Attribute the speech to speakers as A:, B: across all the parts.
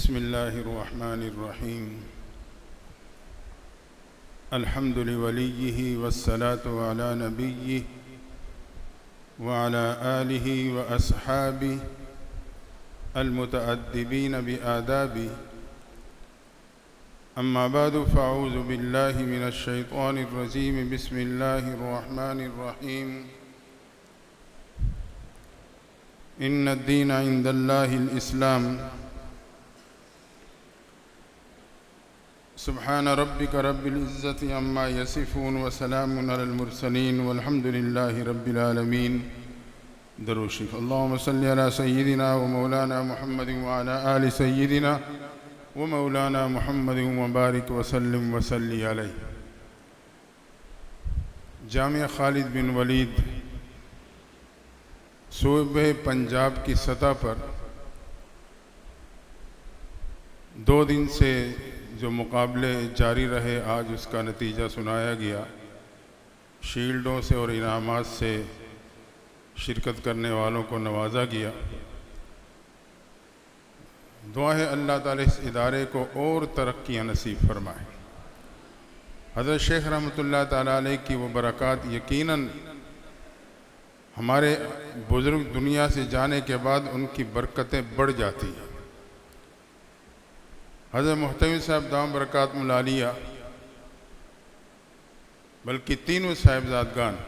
A: बिस्मिल्लाहिर्रहमानिर्रहीम। अल्हम्दुलिल्लाहि वस्सलातु अला नबिय्यिहि व अला आलिहि व अस्हाबिहि अल-मुतअद्दिबीन बिआदाबिहि। अम्मा बादु फ़अऊज़ु बिल्लाहि मिनश शैतानिर रजीम। बिस्मिल्लाहिर्रहमानिर्रहीम। इन्नद-दीन इंदल्लाहिल इस्लाम। सुब्हान रब्बिका रब्बिल इज़्ज़ति अम्मा यसिफ़ून व सलामुन अलल मुरसलीन वल्हम्दुलिल्लाहि रब्बिल आलमीन। दरूद शरीफ। अल्लाहुम्मा सल्लि अला सय्यिदिना व मौलाना मुहम्मदिन व अला आलि सय्यिदिना व मौलाना मुहम्मदिन व बारिक व सल्लिम व सल्लि अलैहि। जामिया खालिद बिन वलीद सूबे पंजाब की सतह पर 2 दिन से जो मुकाबले जारी रहे, आज उसका नतीजा सुनाया गया। शील्डों से और इनामात से शिरकत करने वालों को नवाजा गया। दुआ है अल्लाह ताला इस इदारे को और तरक्कियाँ नसीब फरमाए। हज़रत शेख रहमतुल्लाह ताला अलैह की वो बरक़ात यकीनन हमारे बुज़ुर्ग दुनिया से जाने के बाद उनकी बरकतें बढ़ जाती हैं। हज़रत मुहतमिद साहब दाम बरकातुहुल आलिया बल्कि तीनों साहिबजादगान,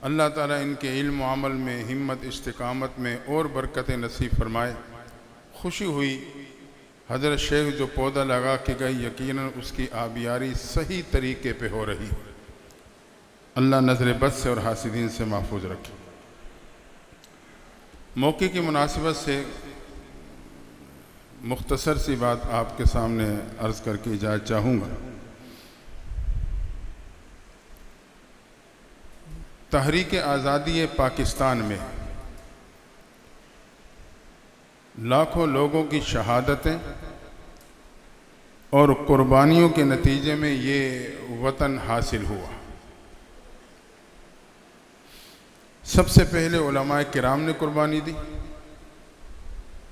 A: अल्लाह ताला इनके इल्म व अमल में, हिम्मत इस्तिकामत में और बरकतें नसीब फरमाए। खुशी हुई हज़रत शेख जो पौधा लगा के गई, यकीनन उसकी आबियारी सही तरीके पे हो रही। अल्लाह नज़र बद से और हासिदीन से महफूज रखे। मौके की मुनासिबत से मुख्तसर सी बात आपके सामने अर्ज़ करके इजाज़त चाहूँगा। तहरीक आज़ादी पाकिस्तान में लाखों लोगों की शहादतें और कुर्बानियों के नतीजे में ये वतन हासिल हुआ। सबसे पहले उलमाए किराम ने कुर्बानी दी,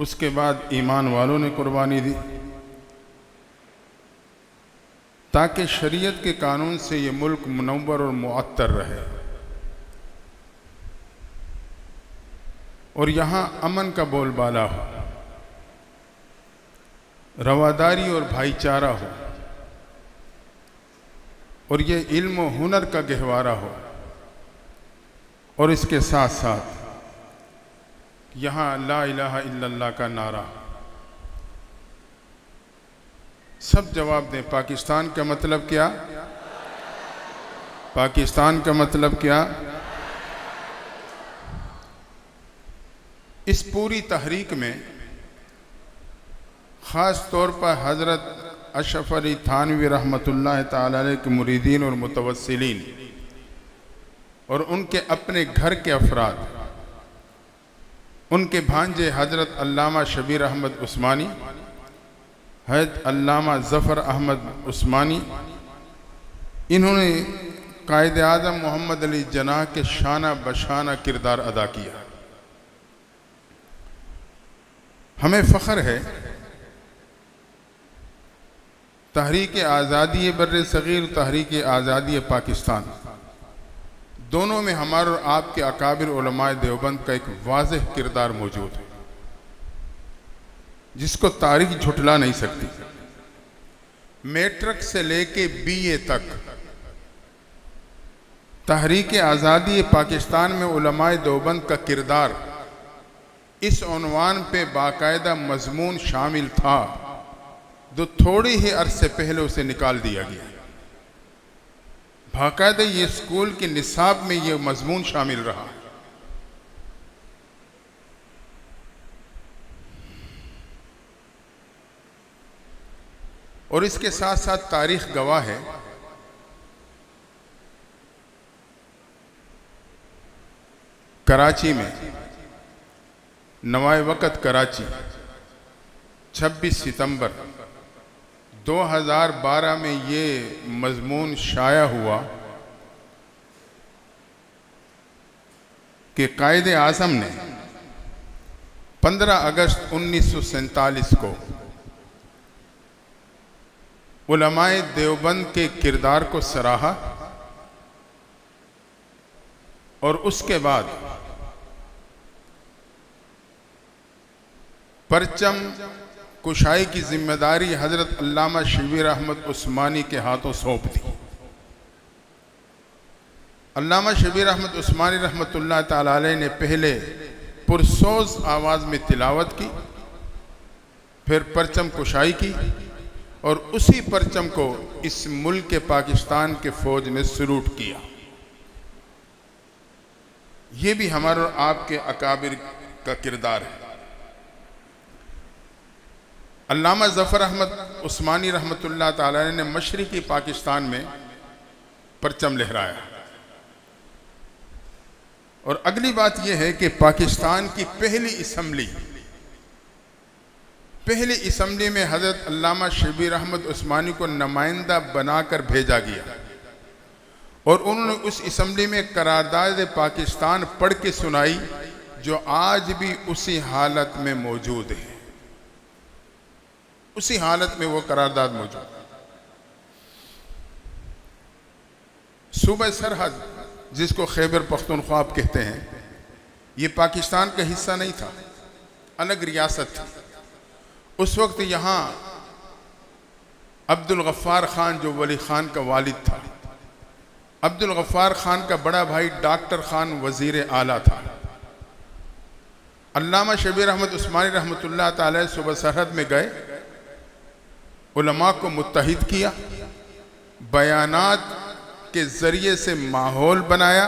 A: उसके बाद ईमान वालों ने कुर्बानी दी, ताकि शरीयत के कानून से ये मुल्क मुनव्वर और मुअत्तर रहे और यहाँ अमन का बोलबाला हो, रवादारी और भाईचारा हो और ये इल्म व हुनर का गहवारा हो। और इसके साथ साथ यहाँ ला इलाहा इल्लल्लाह का नारा। सब जवाब दें, पाकिस्तान का मतलब क्या? पाकिस्तान का मतलब क्या? इस पूरी तहरीक में ख़ास तौर पर हज़रत अशरफ अली थानवी रहमतुल्लाह ताला अलैह के मुरीदीन और मुतवस्सिलीन और उनके अपने घर के अफराद, उनके भांजे हज़रत अल्लामा शबीर अहमद उस्मानी, हज़रत अल्लामा ज़फ़र अहमद उस्मानी, इन्होंने कायद आज़म मोहम्मद अली जनाह के शाना बशाना किरदार अदा किया। हमें फ़ख्र है तहरीक आज़ादी बर्र सग़ीर, तहरीक आज़ादी पाकिस्तान, दोनों में हमारे और आपके अकाबिर उलमाए देवबंद का एक वाज़ेह किरदार मौजूद है, जिसको तारीख झुठला नहीं सकती। मैट्रिक से लेके BA तक तहरीक आज़ादी पाकिस्तान में उलमाए देवबंद का किरदार इस उन्वान पे बाकायदा मजमून शामिल था, जो थोड़ी ही अरसे पहले उसे निकाल दिया गया। बाकायदा ये स्कूल के निसाब में ये मजमून शामिल रहा। और इसके साथ साथ तारीख गवाह है, कराची में नवाए वक़्त कराची 26 सितंबर 2012 में ये मजमून शाया हुआ कि कायदे आज़म ने 15 अगस्त 1947 को उलमाए देवबंद के किरदार को सराहा और उसके बाद परचम कुशाई की जिम्मेदारी हजरत अल्लामा शब्बीर अहमद उस्मानी के हाथों सौंप दी। अल्लामा शब्बीर अहमद उस्मानी रहमतुल्लाह ताला अलैह ने पहले पुरसोज आवाज़ में तिलावत की, फिर परचम कुशाई की और उसी परचम को इस मुल्क के पाकिस्तान के फौज ने सलूट किया। ये भी हमारे और आपके अकाबिर का किरदार है। अल्लामा ज़फ़र अहमद उस्मानी रहमतुल्लाह ताला अलैह ने मशरिकी पाकिस्तान में परचम लहराया। और अगली बात यह है कि पाकिस्तान की पहली असम्बली में हज़रत अल्लामा शब्बीर अहमद उस्मानी को नुमाइंदा बनाकर भेजा गया और उन्होंने उस असम्बली में करारदाद पाकिस्तान पढ़ के सुनाई, जो आज भी उसी हालत में मौजूद है। उसी हालत में वो करारदाद मौजूद। सूबा सरहद जिसको खैबर पख्तूनख्वा आप कहते हैं, ये पाकिस्तान का हिस्सा नहीं था, अलग रियासत थी। उस वक्त यहाँ अब्दुल गफ्फार खान जो वली खान का वालिद था, अब्दुल गफ्फार खान का बड़ा भाई डॉक्टर खान वजीर आला था। अल्लामा शब्बीर अहमद उस्मानी रहमतुल्लाह ताला अलैह सूबा सरहद में गए, उलमा को मुत्तहिद किया, बयानात के ज़रिए से माहौल बनाया।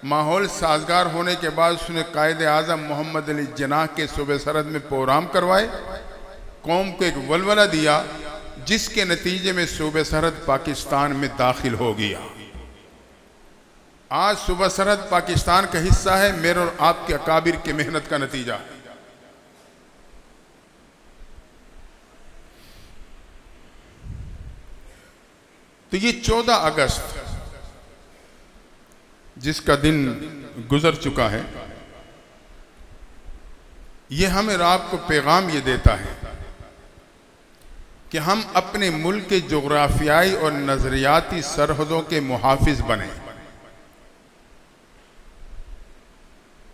A: माहौल साजगार होने के बाद उसने कायदे आज़म मोहम्मद अली जिन्नाह के सूबे सरहद में प्रोग्राम करवाए, कौम को एक वलवला दिया, जिसके नतीजे में सूबे सरहद पाकिस्तान में दाखिल हो गया। आज सूबा सरहद पाकिस्तान का हिस्सा है, मेरे और आपके अकाबिर की मेहनत का नतीजा। तो ये 14 अगस्त जिसका दिन गुजर चुका है, ये हमें और आपको पैगाम ये देता है कि हम अपने मुल्क के जोग्राफियाई और नजरियाती सरहदों के मुहाफिज बने।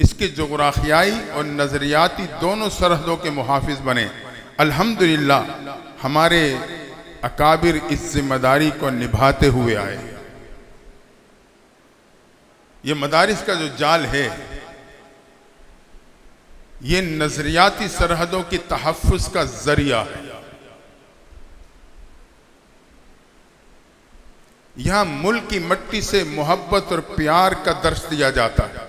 A: इसके जोग्राफियाई और नजरियाती दोनों सरहदों के मुहाफिज बने। अल्हम्दुलिल्लाह हमारे अकाबिर इस जिम्मेदारी को निभाते हुए आए। ये मदारिस का जो जाल है, ये नजरियाती सरहदों की तहफ़्फ़ुज़ का जरिया है। यहां मुल्क की मिट्टी से मोहब्बत और प्यार का दर्श दिया जाता है,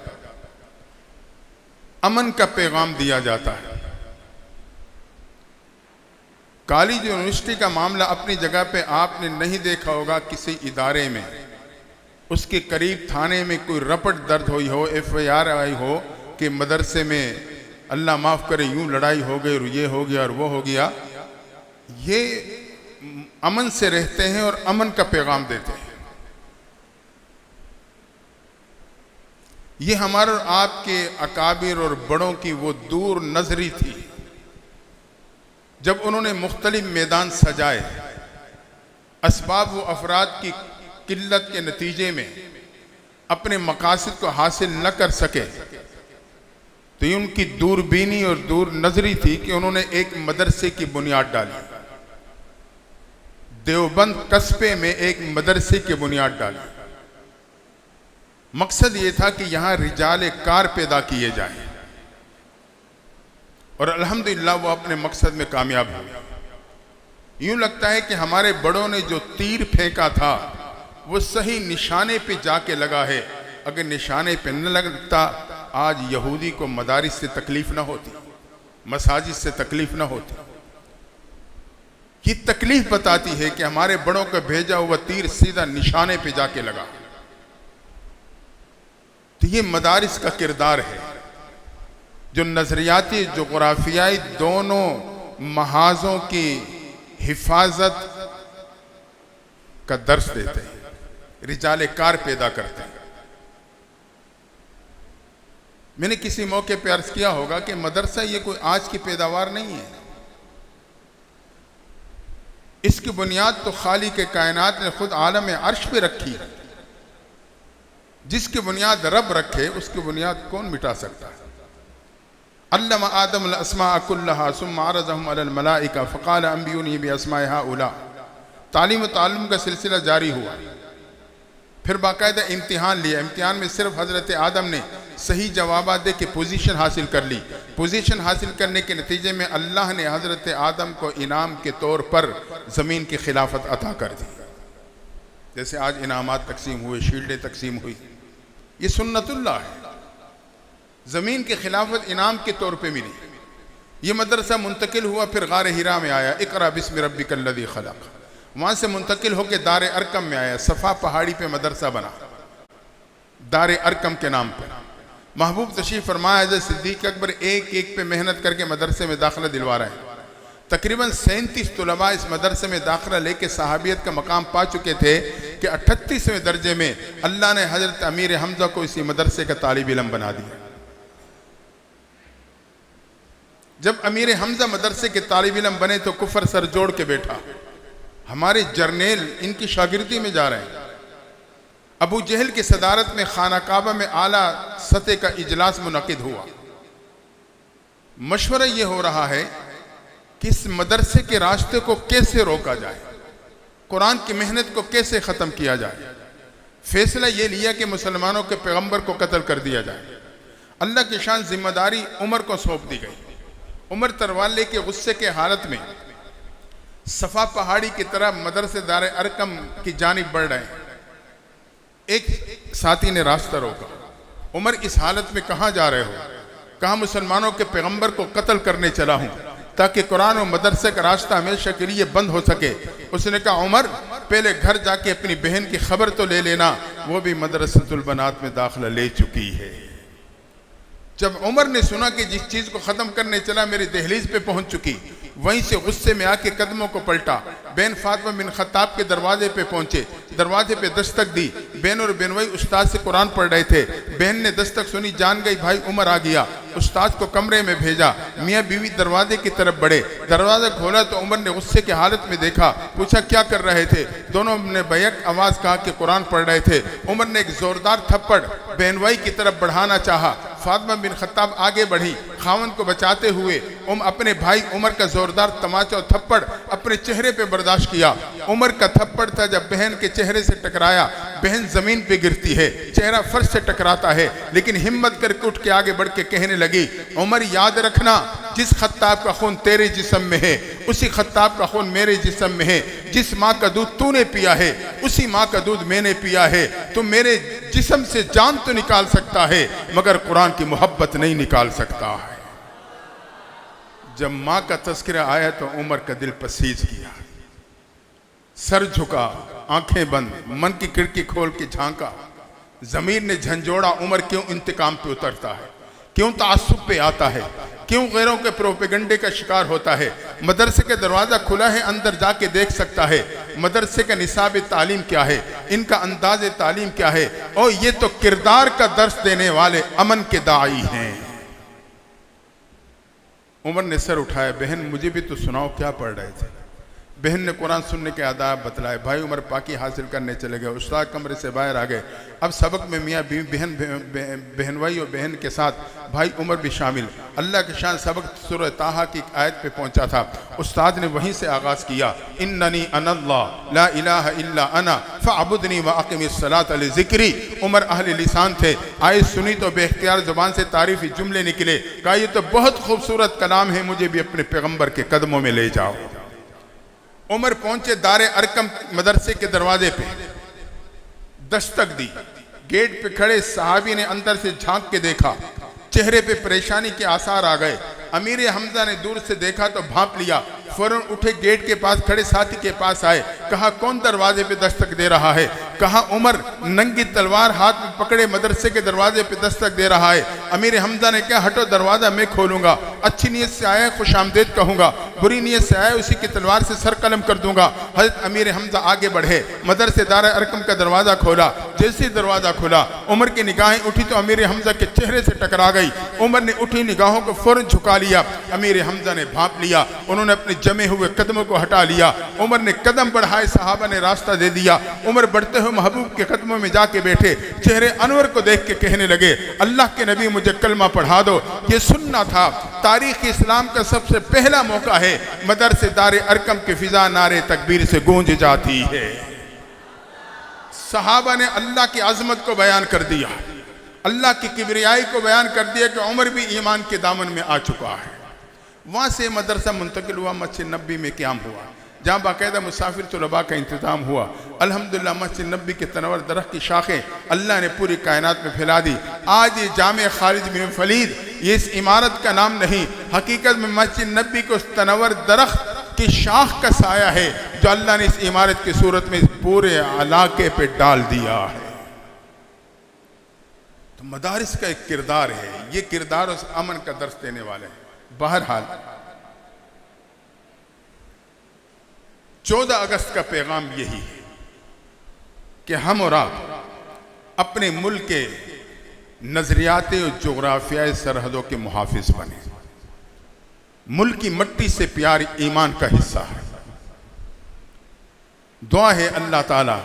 A: अमन का पैगाम दिया जाता है। कॉलेज यूनिवर्सिटी का मामला अपनी जगह पे आपने नहीं देखा होगा। किसी इदारे में उसके करीब थाने में कोई रपट दर्द हुई हो, FIR आई हो कि मदरसे में अल्लाह माफ़ करे यूं लड़ाई हो गई और ये हो गया और वो हो गया। ये अमन से रहते हैं और अमन का पैगाम देते हैं। ये हमारे और आपके अकाबिर और बड़ों की वो दूर नजरी थी, जब उन्होंने मुख्तलिफ मैदान सजाए। असबाब व अफराद की किल्लत के नतीजे में अपने मकासद को हासिल न कर सके, तो ये उनकी दूरबीनी और दूर नजरी थी कि उन्होंने एक मदरसे की बुनियाद डाली। देवबंद कस्बे में एक मदरसे की बुनियाद डाली। मकसद ये था कि यहाँ रिजाल कार पैदा किए जाएं, और अल्हम्दुलिल्लाह वो अपने मकसद में कामयाब हुए। यूं लगता है कि हमारे बड़ों ने जो तीर फेंका था वो सही निशाने पे जाके लगा है। अगर निशाने पे न लगता, आज यहूदी को मदारिस से तकलीफ ना होती, मसाजिद से तकलीफ ना होती। ये तकलीफ बताती है कि हमारे बड़ों का भेजा हुआ तीर सीधा निशाने पे जाके लगा। तो ये मदारिस का किरदार है, जो नजरियाती जोग्राफियाई दोनों महाजों की हिफाजत का दर्स देते हैं, रिजाले कार पैदा करते हैं। मैंने किसी मौके पर अर्ज किया होगा कि मदरसा ये कोई आज की पैदावार नहीं है, इसकी बुनियाद तो खालिक कायनात ने खुद आलम अर्श पे रखी है। जिसकी बुनियाद रब रखे उसकी बुनियाद कौन मिटा सकता है। अल्लमा आदम अल अस्मा कुल्लहा सुम्मा अरज़हम अलल मलाइका फ़क़ाल अंबियूनी बिअस्माइ हाउला। तालीम व ताल्लुम का सिलसिला जारी हुआ, फिर बाकायदा इम्तिहान लिया। इम्तिहान में सिर्फ हज़रत आदम ने सही जवाब दे के पोजीशन हासिल कर ली। पोजीशन हासिल करने के नतीजे में अल्लाह ने हज़रत आदम को इनाम के तौर पर ज़मीन की खिलाफत अता कर दी। जैसे आज इनामात तकसीम हुए, शील्डें तकसीम हुई, ये सुन्नतुल्लाह है। ज़मीन की खिलाफत इनाम के तौर पे मिली। ये मदरसा मुंतकिल हुआ, फिर गार हिरा में आया, इक़रा बिस्मि रब्बिकल्लज़ी खलक़। वहाँ से मुंतकिल होकर दार अरकम में आया। सफ़ा पहाड़ी पे मदरसा बना दार अरकम के नाम पर। महबूब तशरीफ़ फरमाया हज़रत सिद्दीक़ अकबर एक एक पे मेहनत करके मदरसे में दाखिला दिलवा रहे हैं। तकरीबन 37 तुलबा इस मदरसे में दाखिला लेके सहाबियत का मकाम पा चुके थे कि 38वें दर्जे में अल्लाह ने हज़रत अमीर हमज़ा को इसी मदरसे का तालिब इल्म बना दिया। जब अमीर हमज़ा मदरसे के तालिब इल्म बने तो कुफर सर जोड़ के बैठा। हमारे जर्नेल इनकी शागिर्दी में जा रहे हैं। अबू जहल की सदारत में खाना काबा में आला सतह का इजलास मुनक़िद हुआ। मशवरा ये हो रहा है कि इस मदरसे के रास्ते को कैसे रोका जाए, कुरान की मेहनत को कैसे ख़त्म किया जाए। फैसला ये लिया कि मुसलमानों के पैगंबर को कत्ल कर दिया जाए। अल्लाह की शान जिम्मेदारी उमर को सौंप दी गई। उमर तरवाले के गुस्से के हालत में सफ़ा पहाड़ी की तरफ मदरसे दार अरकम की जानिब बढ़ रहे हैं। एक साथी ने रास्ता रोका। उमर इस हालत में कहाँ जा रहे हो? कहाँ मुसलमानों के पैगंबर को कत्ल करने चला हूँ ताकि कुरान और मदरसे का रास्ता हमेशा के लिए बंद हो सके। उसने कहा उमर पहले घर जाके अपनी बहन की खबर तो ले लेना, वो भी मदरसतुल बनात में दाखिला ले चुकी है। जब उमर ने सुना कि जिस चीज़ को ख़त्म करने चला मेरी दहलीज पे पहुंच चुकी, वहीं से गुस्से में आके कदमों को पलटा। बहन फातिमा बिन खत्ताब के दरवाजे पे पहुंचे, दरवाजे पे दस्तक दी। बहन और बेनवई उस्ताद से कुरान पढ़ रहे थे। बहन ने दस्तक सुनी, जान गई भाई उमर आ गया। उस्ताद को कमरे में भेजा। मियाँ बीवी दरवाजे की तरफ बढ़े। दरवाज़ा खोला तो उमर ने गुस्से की हालत में देखा। पूछा क्या कर रहे थे? दोनों ने बैक आवाज़ कहा कि कुरान पढ़ रहे थे। उमर ने एक ज़ोरदार थप्पड़ बहनवाई की तरफ बढ़ाना चाहा। फातिमा बिन खत्ताब आगे बढ़ी, खावन को बचाते हुए अपने भाई उमर का जोरदार तमाचा और थप्पड़ अपने चेहरे पे बर्दाश्त किया। उमर का थप्पड़ था, जब बहन के चेहरे से टकराया, बहन जमीन पे गिरती है, चेहरा फर्श से टकराता है, लेकिन हिम्मत करके उठ के आगे बढ़ के कहने लगी, उमर याद रखना, जिस खत्ताब का खून तेरे जिस्म में है उसी खत्ताब का खून मेरे जिस्म में है। जिस माँ का दूध तूने पिया है उसी माँ का दूध मैंने पिया है। तो मेरे जिस्म से जान तो निकाल सकता है मगर कुरान की मोहब्बत नहीं निकाल सकता है। जब माँ का तस्करा आया तो उमर का दिल पसीज किया, सर झुका, आंखें बंद, मन की खिड़की खोल के झांका। जमीर ने झंझोड़ा, उमर क्यों इंतकाम पे उतरता है, क्यों तासुब पे आता है, क्यों गैरों के प्रोपेगंडे का शिकार होता है। मदरसे का दरवाज़ा खुला है, अंदर जाके देख सकता है। मदरसे का निसाब तालीम क्या है, इनका अंदाज तालीम क्या है, और ये तो किरदार का दर्स देने वाले अमन के दाई हैं। उमर ने सर उठाया, बहन मुझे भी तो सुनाओ क्या पढ़ रहे थे। बहन ने कुरान सुनने के आदाब बतलाए। भाई उमर पाकी हासिल करने चले गए। उस्ताद कमरे से बाहर आ गए। अब सबक में मियाँ बीवी बहनवाई और बहन के साथ भाई उमर भी शामिल। अल्लाह के शान सबक सूरह ताहा की आयत पे पहुंचा था। उस्ताद ने वहीं से आगाज़ किया, इन्ननी अनल्लाह ला इलाहा इल्ला अना फअबुदनी व अक़िमिस सलात लिज़िक्री। उमर अहले लिसान थे, आयत सुनी तो बेख्तियार ज़ुबान से तारीफ़ी जुमले निकले। कहा ये तो बहुत खूबसूरत कलाम है, मुझे भी अपने पैगम्बर के कदमों में ले जाओ। उमर पहुंचे दारे अरकम मदरसे के दरवाजे पे, दस्तक दी। गेट पे खड़े सहाबी ने अंदर से झांक के देखा, चेहरे पे परेशानी के आसार आ गए। अमीर हमजा ने दूर से देखा तो भांप लिया, फौरन उठे गेट के पास खड़े साथी के पास आए, कहा कौन दरवाजे पे दस्तक दे रहा है। कहा उमर नंगी तलवार हाथ में पकड़े मदरसे के दरवाजे पे दस्तक दे रहा है। अमीर हमजा ने कहा हटो, दरवाजा मैं खोलूंगा, अच्छी नीयत से आया खुशामदेद कहूंगा, बुरी नीयत से आया उसी की तलवार से सर कलम कर दूंगा। हजरत अमीर हमजा आगे बढ़े, मदरसेदार अरकम का दरवाजा खोला। जैसे दरवाजा खुला उमर की निगाहें उठी तो अमीर हमजा के चेहरे से टकरा गई। उमर ने उठी निगाहों को फौरन झुका लिया। अमीर हमजा ने भांप लिया, उन्होंने अपने जमे हुए कदमों को हटा लिया। उमर ने कदम बढ़ाए, सहाबा ने रास्ता दे दिया। उमर बढ़ते हुए महबूब के कदमों में जाके बैठे, चेहरे अनवर को देख के कहने लगे अल्लाह के नबी मुझे कलमा पढ़ा दो। ये सुनना था तारीख इस्लाम का सबसे पहला मौका है, मदरसेदार अरकम की फिजा नारे तकबीर से गूंज जाती है। सहाबा ने अल्लाह की अजमत को बयान कर दिया, अल्लाह की किबरियाई को बयान कर दिया कि उमर भी ईमान के दामन में आ चुका है। वहाँ से मदरसा मुंतकिल हुआ, मस्जिद नबी में क़याम हुआ, जहाँ बाकायदा मुसाफिर तलबा का इंतज़ाम हुआ। अल्हम्दुलिल्लाह मस्जिद नबी के तनवर दरख्त की शाखें अल्लाह ने पूरी कायनात में फैला दी। आज ये जामे खालिद बिन वलीद, ये इस इमारत का नाम नहीं, हकीकत में मस्जिद नबी को उस तनवर दरख्त की शाख का साया है जो अल्लाह ने इस इमारत की सूरत में पूरे इलाके पे डाल दिया है। तो मदारिस का एक किरदार है, ये किरदार उस अमन का दर्स देने वाले हैं। बहरहाल 14 अगस्त का पैगाम यही है कि हम और आप अपने मुल्क के नजरियाती और जोग्राफियाई सरहदों के मुहाफिज बने। मुल्क की मट्टी से प्यार ईमान का हिस्सा है। दुआ है अल्लाह ताला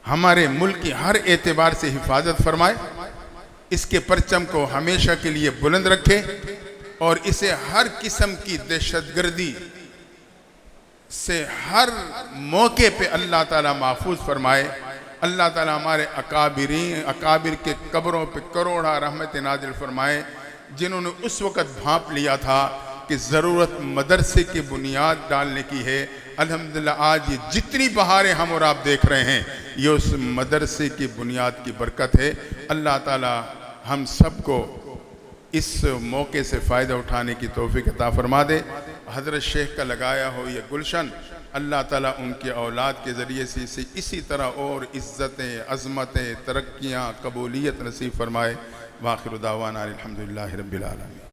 A: हमारे मुल्क की हर एतबार से हिफाजत फरमाए, इसके परचम को हमेशा के लिए बुलंद रखे और इसे हर किस्म की दहशतगर्दी से हर मौके पे अल्लाह ताला महफूज फरमाए। अल्लाह ताला हमारे अकाबिर के कब्रों पे करोड़ा रहमत नाजिल फरमाए, जिन्होंने उस वक़्त भांप लिया था कि ज़रूरत मदरसे की बुनियाद डालने की है। अल्हम्दुलिल्लाह आज ये जितनी बहारें हम और आप देख रहे हैं, ये उस मदरसे की बुनियाद की बरकत है। अल्लाह ताला हम सबको इस मौके से फ़ायदा उठाने की तौफीक अता फरमा दे। हज़रत शेख का लगाया हो यह गुलशन, अल्लाह ताला उनके औलाद के ज़रिए से इसी तरह और इज़्ज़तें, अज़मतें, तरक्कियाँ, कबूलियत नसीब फरमाए। वाखिर दावाना अल्हम्दुलिल्लाहि रब्बिल आलमीन।